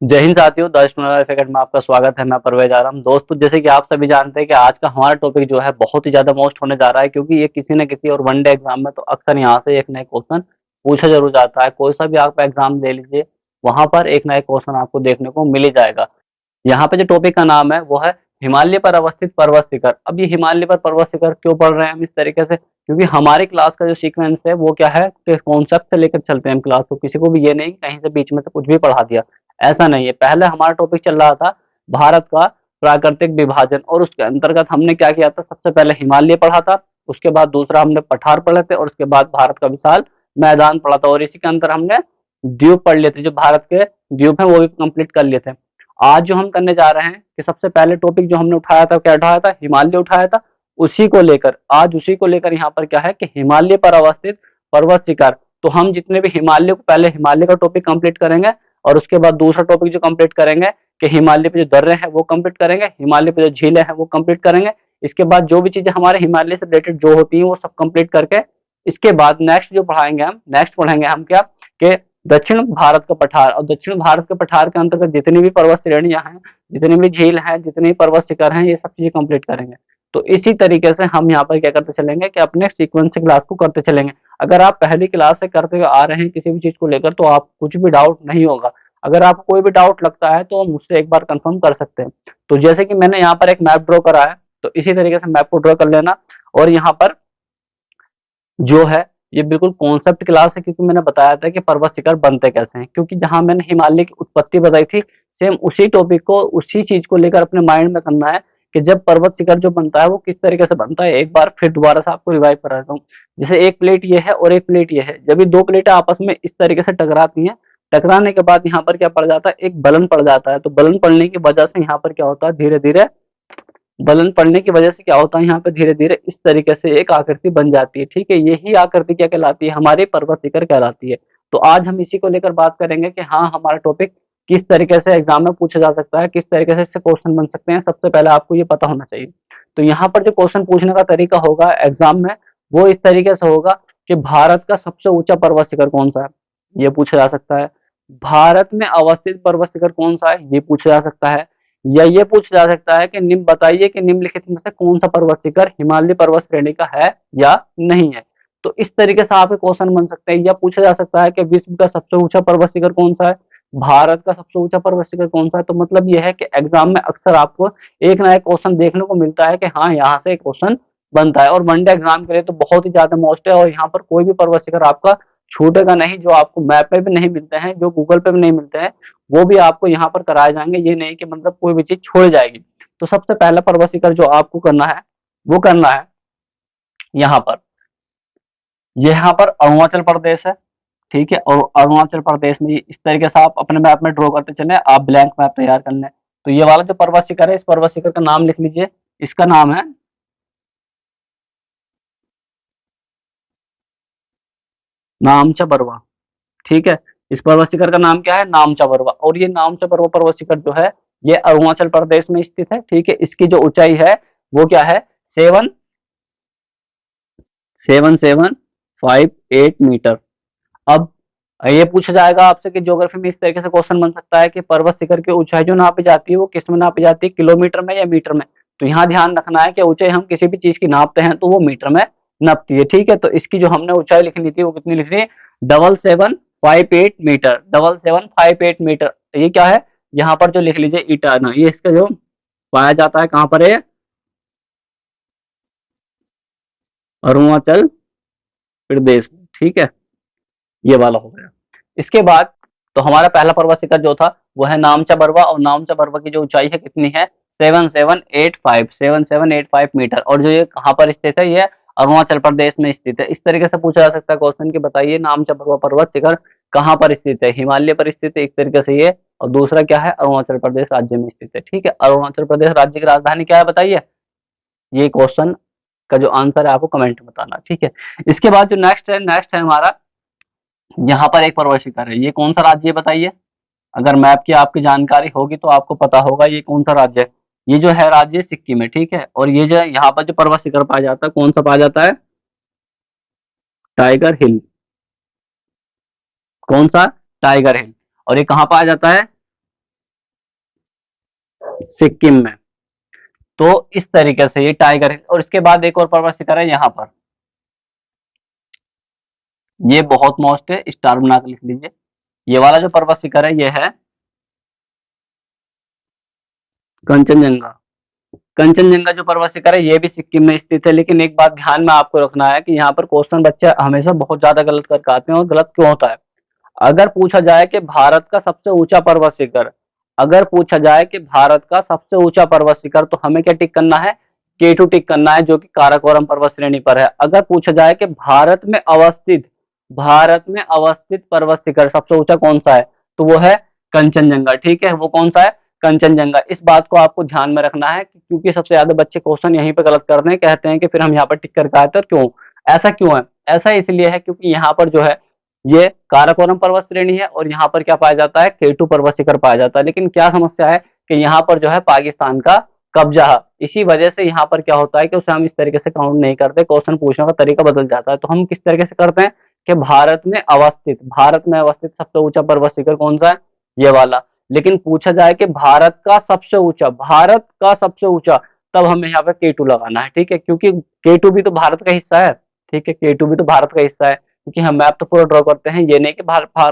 जय हिंद साथियों, the student life academy में आपका स्वागत है। मैं परवेज आलम। दोस्तों, जैसे कि आप सभी जानते हैं कि आज का हमारा टॉपिक जो है बहुत ही ज़्यादा मोस्ट होने जा रहा है, क्योंकि ये किसी न किसी और वनडे एग्जाम में तो अक्सर यहाँ से एक नया क्वेश्चन पूछा ज़रूर जाता है। कोई सा भी आप एग्जाम ले लीजिए, वहाँ पर एक नया क्वेश्चन आपको देखने को मिल ही जाएगा। यहाँ पे जो टॉपिक का नाम है वो है हिमालय पर अवस्थित पर्वत शिखर। अब ये हिमालय पर पर्वत शिखर क्यों पढ़ रहे हैं हम इस तरीके से? क्योंकि हमारी क्लास का जो सीक्वेंस है वो क्या है कि कॉन्सेप्ट से लेकर चलते हैं हम क्लास को। किसी को भी ये नहीं कि कहीं से बीच में से कुछ भी पढ़ा दिया, ऐसा नहीं है। पहले हमारा टॉपिक चल रहा था भारत का प्राकृतिक विभाजन, और उसके अंतर्गत हमने क्या किया था, सबसे पहले हिमालय पढ़ा था, उसके बाद दूसरा हमने पठार पढ़े थे, और उसके बाद भारत का विशाल मैदान पढ़ा था, और इसी के अंदर हमने द्वीप पढ़ लिए थे। जो भारत के द्वीप है वो भी कंप्लीट कर लिए थे। आज जो हम करने जा रहे हैं कि सबसे पहले टॉपिक जो हमने उठाया था, क्या उठाया था? हिमालय उठाया था। उसी को लेकर आज उसी को लेकर यहाँ पर क्या है कि हिमालय पर अवस्थित पर्वत शिखर। तो हम जितने भी हिमालय को, पहले हिमालय का टॉपिक कंप्लीट करेंगे, और उसके बाद दूसरा टॉपिक जो कंप्लीट करेंगे कि हिमालय पे जो दर्रे हैं वो कंप्लीट करेंगे, हिमालय पे जो झीलें हैं वो कंप्लीट करेंगे। इसके बाद जो भी चीजें हमारे हिमालय से रिलेटेड जो होती हैं वो सब कंप्लीट करके इसके बाद नेक्स्ट जो पढ़ाएंगे हम, नेक्स्ट पढ़ेंगे हम क्या कि दक्षिण भारत का पठार। और दक्षिण भारत के पठार के अंतर्गत जितनी भी पर्वत श्रेणियां हैं, जितनी भी झील हैं, जितनी भी पर्वत शिखर हैं, ये सब चीजें कंप्लीट करेंगे। तो इसी तरीके से हम यहाँ पर क्या करते चलेंगे कि अपने सीक्वेंस से क्लास को करते चलेंगे। अगर आप पहली क्लास से करते हुए आ रहे हैं किसी भी चीज को लेकर, तो आप कुछ भी डाउट नहीं होगा। अगर आपको कोई भी डाउट लगता है तो मुझसे एक बार कंफर्म कर सकते हैं। तो जैसे कि मैंने यहाँ पर एक मैप ड्रॉ करा है, तो इसी तरीके से मैप को ड्रॉ कर लेना। और यहाँ पर जो है ये बिल्कुल कॉन्सेप्ट क्लास है, क्योंकि मैंने बताया था कि पर्वत शिखर बनते कैसे हैं। क्योंकि जहां मैंने हिमालय की उत्पत्ति बताई थी, सेम उसी टॉपिक को, उसी चीज को लेकर अपने माइंड में करना है कि जब पर्वत शिखर जो बनता है वो किस तरीके से बनता है। एक बार फिर दोबारा से आपको रिवाइव करा देता हूँ। जैसे एक प्लेट ये है और एक प्लेट ये है, जब ये दो प्लेटें आपस में इस तरीके से टकराती हैं, टकराने के बाद यहाँ पर क्या पड़ जाता है, एक बलन पड़ जाता है। तो बलन पड़ने की वजह से यहाँ पर क्या होता है, धीरे धीरे बलन पड़ने की वजह से क्या होता है, यहाँ पे धीरे धीरे इस तरीके से एक आकृति बन जाती है। ठीक है, यही आकृति क्या कहलाती है, हमारी पर्वत शिखर कहलाती है। तो आज हम इसी को लेकर बात करेंगे कि हाँ, हमारा टॉपिक किस तरीके से एग्जाम में पूछा जा सकता है, किस तरीके से इससे क्वेश्चन बन सकते हैं। सबसे पहले आपको ये पता होना चाहिए। तो यहाँ पर जो क्वेश्चन पूछने का तरीका होगा एग्जाम में, वो इस तरीके से होगा कि भारत का सबसे ऊंचा पर्वत शिखर कौन सा है, ये पूछा जा सकता है। भारत में अवस्थित पर्वत शिखर कौन सा है, ये पूछा जा सकता है। या ये पूछा जा सकता है कि निम्न बताइए कि निम्नलिखित में से कौन सा पर्वत शिखर हिमालय पर्वत श्रेणी का है या नहीं है। तो इस तरीके से आपके क्वेश्चन बन सकते हैं। या पूछा जा सकता है कि विश्व का सबसे ऊंचा पर्वत शिखर कौन सा है, भारत का सबसे ऊंचा पर्वत शिखर कौन सा है। तो मतलब यह है कि एग्जाम में अक्सर आपको एक नया क्वेश्चन देखने को मिलता है कि हाँ, यहाँ से क्वेश्चन बनता है। और वनडे एग्जाम के लिए तो बहुत ही ज्यादा मोस्ट है। और यहाँ पर कोई भी पर्वत शिखर आपका छूटेगा नहीं। जो आपको मैप में भी नहीं मिलते हैं, जो गूगल पे भी नहीं मिलते हैं, वो भी आपको यहाँ पर कराए जाएंगे। ये नहीं कि मतलब कोई भी चीज छोड़ जाएगी। तो सबसे पहला पर्वत शिखर जो आपको करना है वो करना है यहाँ पर, यहाँ पर अरुणाचल प्रदेश है। ठीक है, और अरुणाचल प्रदेश में इस तरीके से आप अपने मैप में ड्रॉ करते चले, आप ब्लैंक मैप तैयार कर लें। तो ये वाला जो पर्वत शिखर है, इस पर्वत शिखर का नाम लिख लीजिए। इसका नाम है नामचा बरवा। ठीक है, इस पर्वत शिखर का नाम क्या है, नामचा बरवा। और ये नामचा बरवा पर्वत शिखर जो है ये अरुणाचल प्रदेश में स्थित है। ठीक है, इसकी जो ऊंचाई है वो क्या है, 77758 मीटर। अब ये पूछा जाएगा आपसे कि ज्योग्राफी में इस तरीके से क्वेश्चन बन सकता है कि पर्वत शिखर की ऊंचाई जो नापी जाती है वो किस में नापी जाती है, किलोमीटर में या मीटर में। तो यहाँ ध्यान रखना है कि ऊंचाई हम किसी भी चीज की नापते हैं तो वो मीटर में नापती है। ठीक है, तो इसकी जो हमने ऊंचाई लिखनी थी वो कितनी लिखनी है, 7758 मीटर, 7758 मीटर। ये क्या है, यहाँ पर जो लिख लीजिए ईटा ना, ये इसका जो पाया जाता है कहाँ पर है, अरुणाचल प्रदेश में। ठीक है, ये वाला हो गया। इसके बाद तो हमारा पहला पर्वत शिखर जो था वो है नामचा बरवा। और नामचा बरवा की जो ऊंचाई है कितनी है, 7785 मीटर। और जो ये कहाँ पर स्थित है, ये अरुणाचल प्रदेश में स्थित है। इस तरीके से पूछा जा सकता है क्वेश्चन कि बताइए नामचा बरवा पर्वत शिखर कहाँ पर स्थित है, हिमालय पर स्थित है एक तरीके से ये। और दूसरा क्या है, अरुणाचल प्रदेश राज्य में स्थित है। ठीक है, अरुणाचल प्रदेश राज्य की राजधानी क्या है बताइए। ये क्वेश्चन का जो आंसर है आपको कमेंट में बताना। ठीक है, इसके बाद जो नेक्स्ट है हमारा, यहाँ पर एक पर्वत शिखर है। ये कौन सा राज्य है बताइए। अगर मैप की आपकी जानकारी होगी तो आपको पता होगा ये कौन सा राज्य है। ये जो है राज्य सिक्किम है। ठीक है, और ये जो यहाँ पर जो पर्वत शिखर पाया जाता है, कौन सा पाया जाता है, टाइगर हिल। कौन सा, टाइगर हिल। और ये कहाँ पाया जाता है, सिक्किम में। तो इस तरीके से ये टाइगर हिल, और इसके बाद एक और पर्वत शिखर है यहाँ पर, ये बहुत मोस्ट है, स्टार बना के लिख लीजिए। ये वाला जो पर्वत शिखर है ये है कंचनजंगा। कंचनजंगा जो पर्वत शिखर है ये भी सिक्किम में स्थित है, लेकिन एक बात ध्यान में आपको रखना है कि यहाँ पर क्वेश्चन बच्चे हमेशा बहुत ज्यादा गलत करके आते हैं, और गलत क्यों होता है। अगर पूछा जाए कि भारत का सबसे ऊंचा पर्वत शिखर, अगर पूछा जाए कि भारत का सबसे ऊंचा पर्वत शिखर, तो हमें क्या टिक करना है, केटू टिक करना है, जो कि काराकोरम पर्वत श्रेणी पर है। अगर पूछा जाए कि भारत में अवस्थित पर्वत शिखर सबसे ऊंचा कौन सा है, तो वो है कंचनजंगा। ठीक है, वो कौन सा है, कंचनजंगा। इस बात को आपको ध्यान में रखना है, क्योंकि सबसे ज्यादा बच्चे क्वेश्चन यहीं पे गलत करते हैं, कहते हैं कि फिर हम यहाँ पर टिक करके आए थे, और क्यों ऐसा क्यों है। ऐसा इसलिए है क्योंकि यहाँ पर जो है ये काराकोरम पर्वत श्रेणी है, और यहाँ पर क्या पाया जाता है, केटू पर्वत शिखर पाया जाता है। लेकिन क्या समस्या है कि यहाँ पर जो है पाकिस्तान का कब्जा है, इसी वजह से यहाँ पर क्या होता है कि उसे हम इस तरीके से काउंट नहीं करते, क्वेश्चन पूछने का तरीका बदल जाता है। तो हम किस तरीके से करते हैं कि भारत में अवस्थित सबसे ऊंचा पर्वत शिखर कौन सा है, ये वाला। लेकिन पूछा जाए कि भारत का सबसे ऊंचा, तब हमें यहाँ पे केटू लगाना है। ठीक है, क्योंकि केटू भी तो भारत का हिस्सा है। ठीक है, केटू भी तो भारत का हिस्सा है, क्योंकि हम मैप तो पूरा ड्रॉ करते हैं, ये नहीं कि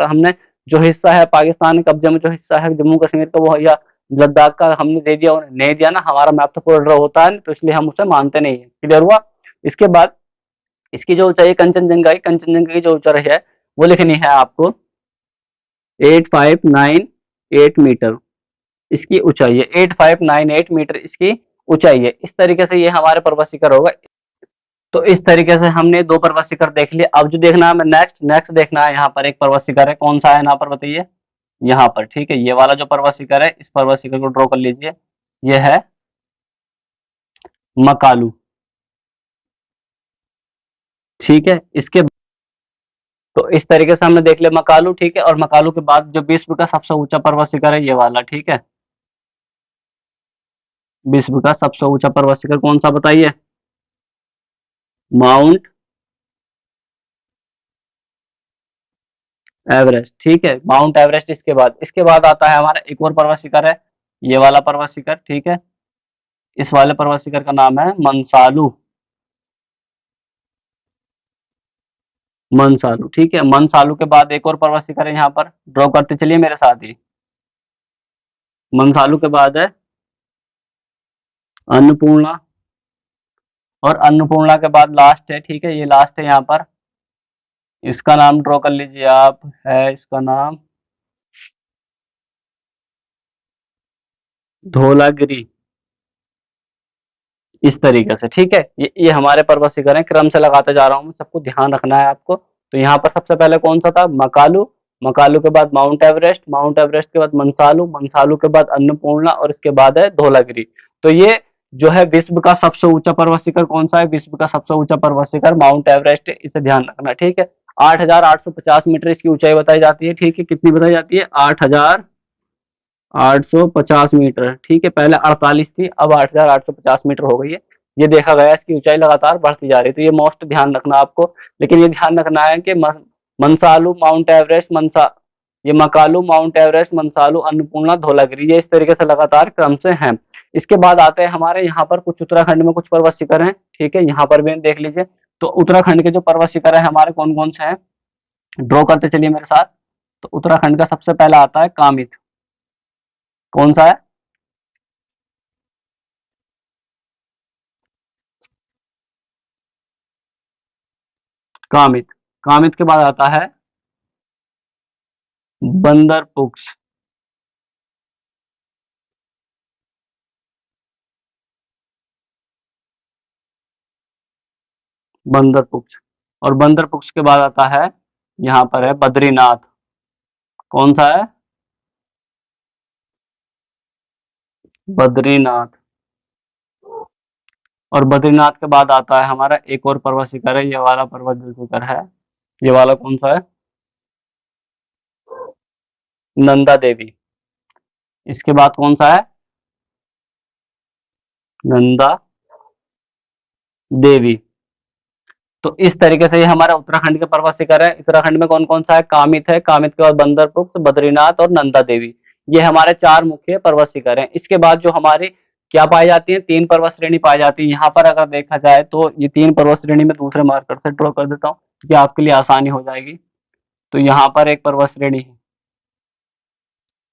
हमने जो हिस्सा है पाकिस्तान के कब्जे में, जो हिस्सा है जम्मू कश्मीर का वो, या लद्दाख का हमने दे दिया, उन्हें नहीं दिया ना, हमारा मैप तो पूरा ड्रॉ होता है, तो इसलिए हम उसे मानते नहीं है। क्लियर हुआ। इसके बाद इसकी जो ऊंचाई कंचनजंगा की जो ऊंचाई है वो लिखनी है आपको 8598 मीटर, इसकी ऊंचाई है 8598 मीटर, इसकी ऊंचाई है। इस तरीके से ये हमारे पर्वत शिखर होगा। तो इस तरीके से हमने दो पर्वत शिखर देख लिए। अब जो देखना है हमें नेक्स्ट देखना है, यहाँ पर एक पर्वत शिखर है, कौन सा है यहाँ पर बताइए, यहाँ पर। ठीक है, ये वाला जो पर्वत शिखर है, इस पर्वत शिखर को ड्रॉ कर लीजिए, ये है मकालू। ठीक है, इसके तो इस तरीके से हमने देख लिया मकालू। ठीक है, और मकालू के बाद जो विश्व का सबसे ऊंचा पर्वत शिखर है, ये वाला। ठीक है, विश्व का सबसे ऊंचा पर्वत शिखर कौन सा बताइए, माउंट एवरेस्ट। ठीक है, माउंट एवरेस्ट। इसके बाद आता है हमारा एक और पर्वत शिखर है, ये वाला पर्वत शिखर। ठीक है, इस वाले पर्वत शिखर का नाम है मनसालू। मनसालू। ठीक है, मनसालू के बाद एक और पर्वत शिखर है, यहाँ पर ड्रॉ करते चलिए मेरे साथ ही। मनसालू के बाद है अन्नपूर्णा, और अन्नपूर्णा के बाद लास्ट है। ठीक है, ये लास्ट है यहाँ पर, इसका नाम ड्रॉ कर लीजिए आप, है इसका नाम धौलागिरी। इस तरीके से। ठीक है, ये हमारे पर्वत शिखर हैं, क्रम से लगाते जा रहा हूँ मैं, सबको ध्यान रखना है आपको। तो यहाँ पर सबसे पहले कौन सा था, मकालू। मकालू के बाद माउंट एवरेस्ट, माउंट एवरेस्ट के बाद मनसालू, मनसालू के बाद अन्नपूर्णा, और इसके बाद है धौलागिरी। तो ये जो है विश्व का सबसे ऊंचा पर्वत शिखर कौन सा है, विश्व का सबसे ऊंचा पर्वत शिखर माउंट एवरेस्ट है, इसे ध्यान रखना। ठीक है, 8850 मीटर इसकी ऊंचाई बताई जाती है। ठीक है, कितनी बताई जाती है, 8850 मीटर। ठीक है, पहले 48 थी, अब 8850 मीटर हो गई है। ये देखा गया इसकी ऊंचाई लगातार बढ़ती जा रही है, तो ये मोस्ट ध्यान रखना आपको। लेकिन ये ध्यान रखना है कि मनसालू, माउंट एवरेस्ट, ये मकालू, माउंट एवरेस्ट, मनसालू, अन्नपूर्णा, धौलागिरी, ये इस तरीके से लगातार क्रम से हैं। इसके बाद आते हैं हमारे यहाँ पर कुछ उत्तराखंड में कुछ पर्वत शिखर हैं। ठीक है, यहाँ पर भी देख लीजिए। तो उत्तराखंड के जो पर्वत शिखर है हमारे कौन कौन से हैं, ड्रॉ करते चलिए मेरे साथ। तो उत्तराखंड का सबसे पहला आता है कामित। कौन सा है, कामित। कामित के बाद आता है बंदरपुक्ष। बंदरपुक्ष, और बंदरपुक्ष के बाद आता है, यहाँ पर है बद्रीनाथ। कौन सा है, बद्रीनाथ। और बद्रीनाथ के बाद आता है हमारा एक और पर्वत शिखर है, ये वाला पर्वत जो शिखर है, ये वाला कौन सा है, नंदा देवी। इसके बाद कौन सा है, नंदा देवी। तो इस तरीके से ये हमारा उत्तराखंड के पर्वत शिखर है। उत्तराखंड में कौन कौन सा है, कामित है, कामित के बाद बंदरपुर, बद्रीनाथ और नंदा देवी। ये हमारे 4 मुख्य पर्वत शिखर हैं। इसके बाद जो हमारी क्या पाई जाती है, 3 पर्वत श्रेणी पाई जाती है। यहाँ पर अगर देखा जाए तो ये 3 पर्वत श्रेणी में दूसरे मार्कर से ड्रॉ कर देता हूँ, कि आपके लिए आसानी हो जाएगी। तो यहाँ पर एक पर्वत श्रेणी है,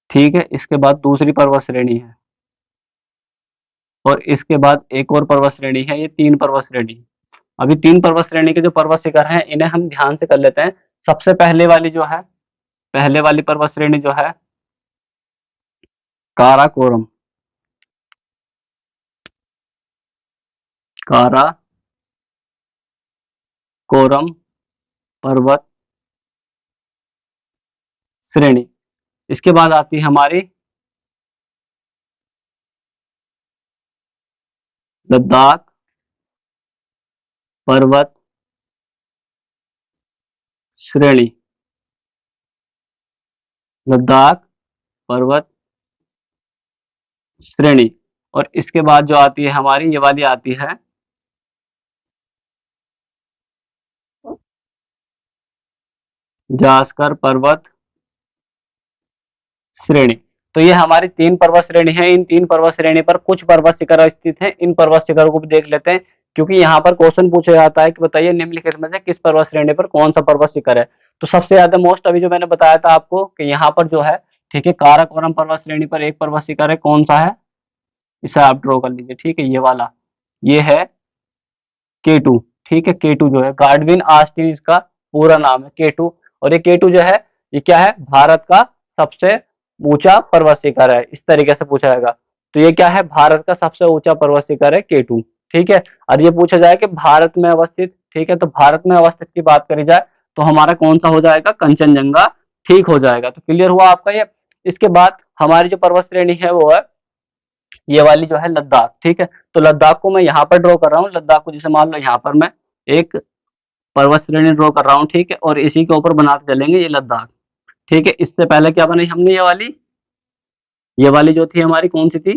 ठीक है, इसके बाद दूसरी पर्वत श्रेणी है, और इसके बाद एक और पर्वत श्रेणी है। ये 3 पर्वत श्रेणी। अभी 3 पर्वत श्रेणी के जो पर्वत शिखर हैं, इन्हें हम ध्यान से कर लेते हैं। सबसे पहले वाली जो है, पहले वाली पर्वत श्रेणी जो है काराकोरम, काराकोरम पर्वत श्रेणी। इसके बाद आती है हमारी लद्दाख पर्वत श्रेणी, लद्दाख पर्वत श्रेणी। और इसके बाद जो आती है हमारी, ये वाली आती है जास्कर पर्वत श्रेणी। तो ये हमारी 3 पर्वत श्रेणी है। इन 3 पर्वत श्रेणी पर कुछ पर्वत शिखर स्थित हैं। इन पर्वत शिखरों को भी देख लेते हैं, क्योंकि यहाँ पर क्वेश्चन पूछा जाता है कि बताइए निम्नलिखित में से किस पर्वत श्रेणी पर कौन सा पर्वत शिखर है। तो सबसे ज्यादा मोस्ट अभी जो मैंने बताया था आपको कि यहाँ पर जो है, ठीक है, काराकोरम पर्वत श्रेणी पर एक पर्वत शिखर है। कौन सा है, इसे आप ड्रॉ कर लीजिए, ठीक है, ये वाला, ये है K2, ठीक है। K2 जो है गाडविन ऑस्टिन इसका पूरा नाम है, K2। और ये K2 जो है, ये क्या है, भारत का सबसे ऊंचा पर्वत शिखर है। इस तरीके से पूछा जाएगा। तो ये क्या है, भारत का सबसे ऊंचा पर्वत शिखर है K2, ठीक है। और ये पूछा जाए कि भारत में अवस्थित, ठीक है, तो भारत में अवस्थित की बात करी जाए तो हमारा कौन सा हो जाएगा, कंचनजंगा, ठीक हो जाएगा। तो क्लियर हुआ आपका ये। इसके बाद हमारी जो पर्वत श्रेणी है वो है ये वाली जो है लद्दाख, ठीक है। तो लद्दाख को मैं यहाँ पर ड्रॉ कर रहा हूँ। लद्दाख को जैसे मान लो यहाँ पर मैं एक पर्वत श्रेणी ड्रॉ कर रहा हूँ, ठीक है, और इसी के ऊपर बनाते चलेंगे ये लद्दाख, ठीक है। इससे पहले क्या बनाई हमने, ये वाली जो थी हमारी कौन सी थी,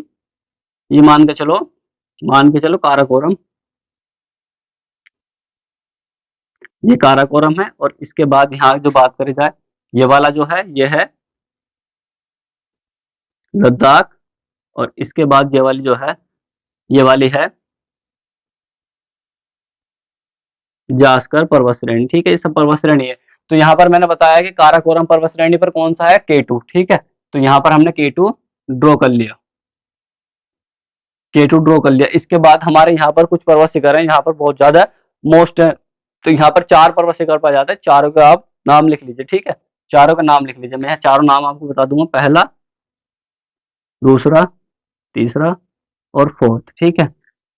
ये मान के चलो काराकोरम, ये काराकोरम है। और इसके बाद यहाँ जो बात करी जाए, ये वाला जो है ये है लद्दाख। और इसके बाद ये वाली जो है, ये वाली है जास्कर पर्वत श्रेणी, ठीक है। ये सब पर्वत श्रेणी है। तो यहाँ पर मैंने बताया कि काराकोरम पर्वत श्रेणी पर कौन सा है, K2, ठीक है। तो यहाँ पर हमने K2 ड्रॉ कर लिया, K2 ड्रॉ कर लिया। इसके बाद हमारे यहाँ पर कुछ पर्वत शिखर हैं, यहाँ पर बहुत ज्यादा मोस्ट है। तो यहाँ पर 4 पर्वत शिखर पाए जाते हैं। चारों का आप नाम लिख लीजिए, ठीक है, चारों का नाम लिख लीजिए। मैं यहाँ चारों नाम आपको बता दूंगा, पहला, दूसरा, तीसरा और फोर्थ, ठीक है।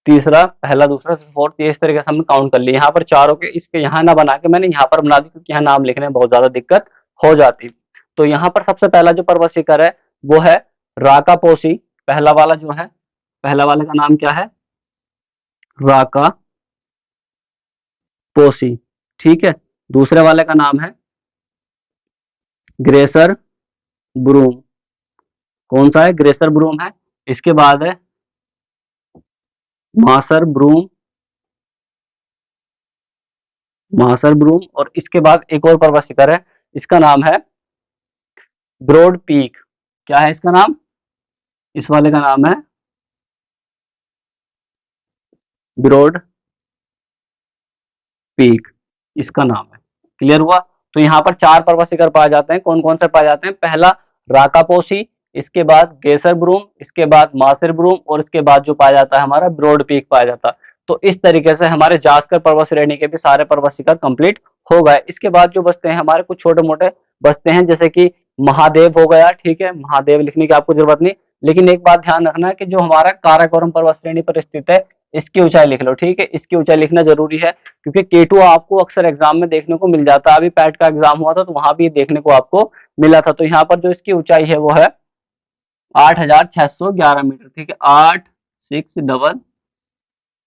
तीसरा, पहला, दूसरा, फोर्थ, ये इस तरीके से हमने काउंट कर लिया। यहाँ पर चारों के इसके यहाँ ना बना के मैंने यहाँ पर बना दी, क्योंकि यहाँ नाम लिखने में बहुत ज्यादा दिक्कत हो जाती। तो यहाँ पर सबसे पहला जो पर्वत शिखर है वो है राकापोसी। पहला वाला जो है, पहला वाले का नाम क्या है, राका पोसी, ठीक है। दूसरे वाले का नाम है ग्रेसर ब्रूम। कौन सा है, ग्रेसर ब्रूम है। इसके बाद है मासर ब्रूम, मासर ब्रूम। और इसके बाद एक और पर्वत शिखर है, इसका नाम है ब्रॉड पीक। क्या है इसका नाम, इस वाले का नाम है ब्रॉड पीक, इसका नाम है। क्लियर हुआ। तो यहाँ पर 4 पर्वत शिखर पाए जाते हैं। कौन कौन से पाए जाते हैं, पहला राकापोसी, इसके बाद गेसर ब्रूम, इसके बाद मासिर ब्रूम, और इसके बाद जो पाया जाता है हमारा ब्रॉड पीक पाया जाता है। तो इस तरीके से हमारे जास्कर पर्वत श्रेणी के भी सारे पर्वत शिखर कंप्लीट हो गए। इसके बाद जो बचते हैं हमारे कुछ छोटे मोटे बचते हैं, जैसे कि महादेव हो गया, ठीक है, महादेव लिखने की आपको जरूरत नहीं। लेकिन एक बात ध्यान रखना है कि जो हमारा काराकोरम पर्वत श्रेणी पर स्थित है, इसकी ऊंचाई लिख लो, ठीक है, इसकी ऊंचाई लिखना जरूरी है, क्योंकि K2 आपको अक्सर एग्जाम में देखने को मिल जाता है। अभी पैट का एग्जाम हुआ था तो वहां भी देखने को आपको मिला था। तो यहाँ पर जो इसकी ऊंचाई है वो है 8611 मीटर, ठीक है, 861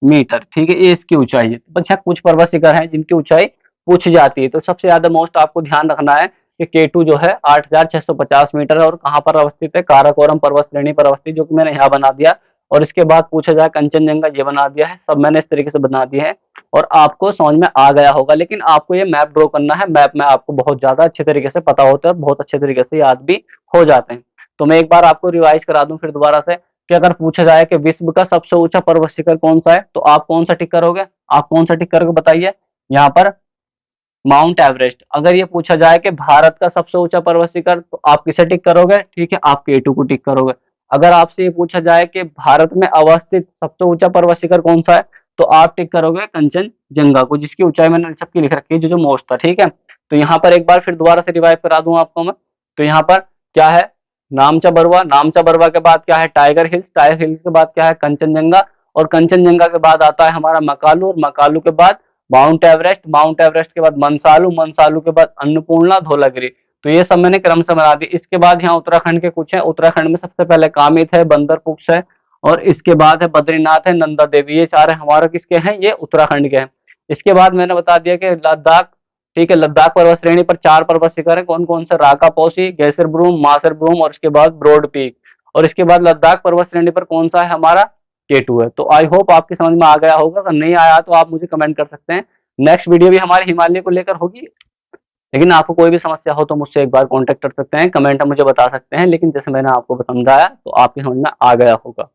मीटर, ठीक है, ये इसकी ऊंचाई है। तो अच्छा, कुछ पर्वत शिखर हैं जिनकी ऊंचाई पूछी जाती है। तो सबसे ज्यादा मोस्ट आपको ध्यान रखना है कि K2 जो है 8650 मीटर है, और कहाँ पर अवस्थित है, काराकोरम पर्वत श्रेणी पर अवस्थित, जो कि मैंने यहाँ बना दिया। और इसके बाद पूछा जाए कंचनजंगा, ये बना दिया है, सब मैंने इस तरीके से बना दिए हैं और आपको समझ में आ गया होगा। लेकिन आपको ये मैप ड्रॉ करना है, मैप में आपको बहुत ज्यादा अच्छे तरीके से पता होता है, बहुत अच्छे तरीके से याद भी हो जाते हैं। तो मैं एक बार आपको रिवाइज करा दूं फिर दोबारा से कि अगर पूछा जाए कि विश्व का सबसे ऊंचा पर्वत शिखर कौन सा है, तो आप कौन सा टिक करोगे? आप कौन सा टिक करोगे बताइए? यहाँ पर माउंट एवरेस्ट। अगर ये पूछा जाए कि भारत का सबसे ऊंचा पर्वत शिखर, तो आप किसे टिक करोगे? ठीक है, आप केटू को टिक करोगे। अगर आपसे ये पूछा जाए कि भारत में अवस्थित सबसे ऊंचा पर्वत शिखर कौन सा है, तो आप टिक करोगे कंचनजंगा को, जिसकी ऊंचाई मैंने सबकी लिख रखी है, जो मोस्ट था। ठीक है, तो यहाँ पर एक बार फिर दोबारा से रिवाइव करा दूं आपको मैं। तो यहाँ पर क्या है? नामचा बरुआ, नामचा बरुआ के बाद क्या है? टाइगर हिल्स, टाइगर हिल्स के बाद क्या है? कंचनजंगा, और कंचनजंगा के बाद आता है हमारा मकालू, और मकालू के बाद माउंट एवरेस्ट, माउंट एवरेस्ट के बाद मनसालू, मनसालू के बाद अन्नपूर्णा, धौलागिरी। तो ये सब मैंने क्रम से बना दी। इसके बाद यहाँ उत्तराखंड के कुछ है। उत्तराखंड में सबसे पहले कामित है, बंदरपुर है, और इसके बाद है बद्रीनाथ है, नंदा देवी। ये चार हमारे किसके हैं? ये उत्तराखंड के हैं। इसके बाद मैंने बता दिया कि लद्दाख, ठीक है, लद्दाख पर्वत श्रेणी पर 4 पर्वत शिखर है। कौन कौन से? राका पोसी, गैसर ब्रूम, मासर ब्रूम, और इसके बाद ब्रॉड पीक। और इसके बाद लद्दाख पर्वत श्रेणी पर कौन सा है? हमारा केटू है। तो आई होप आपकी समझ में आ गया होगा। अगर नहीं आया तो आप मुझे कमेंट कर सकते हैं। नेक्स्ट वीडियो भी हमारे हिमालय को लेकर होगी। लेकिन आपको कोई भी समस्या हो तो मुझसे एक बार कांटेक्ट कर सकते हैं, कमेंट में मुझे बता सकते हैं। लेकिन जैसे मैंने आपको समझाया तो आपकी समझ में आ गया होगा।